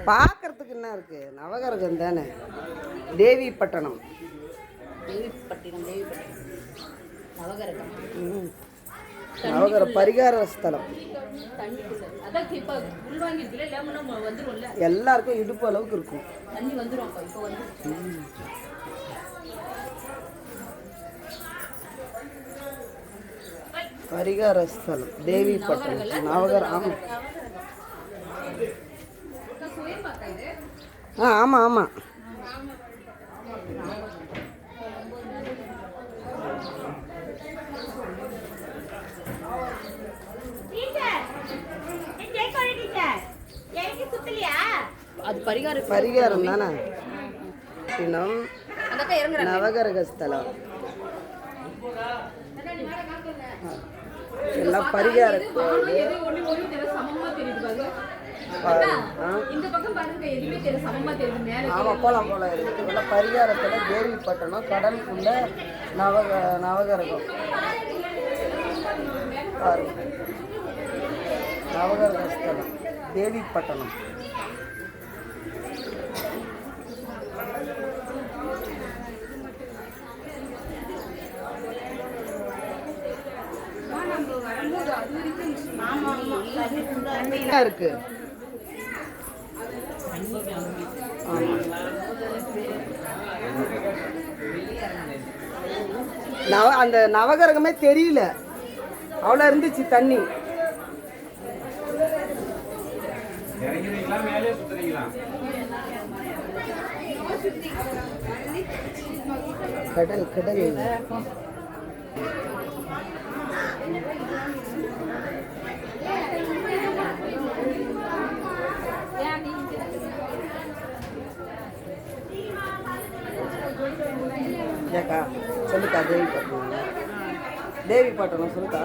பார்க்கறதுக்கு என்ன இருக்கு? நவகிரகம் தானே. தேவிப்பட்டினம். நவகிரக பரிகார ஸ்தலம். எல்லாருக்கும் இடுப்பு அளவுக்கு இருக்கும். பரிகார ஸ்தலம் தேவிப்பட்டினம் நவகிரகம். ஆமாம் ஆமாம். அது பரிகாரம் தானே. நவகிரக ஸ்தலம் எல்லாம் பரிகாரம். ஆமாம் போகலாம் போகலாம். இருக்குது பரிகாரத்தில் தேவிப்பட்டினம் கடலுக்குள்ள நவகிரகம் பாருங்க. நவகிரக ஸ்தலம் தேவிப்பட்டினம். இருக்கு அந்த நவகிரகமே தெரியல, அவ்வளோ இருந்துச்சு தண்ணி. கடல் கடல் ஏக்கா சொல்லுக்கா. தேவிப்பட்டினம் சொல்லுக்கா.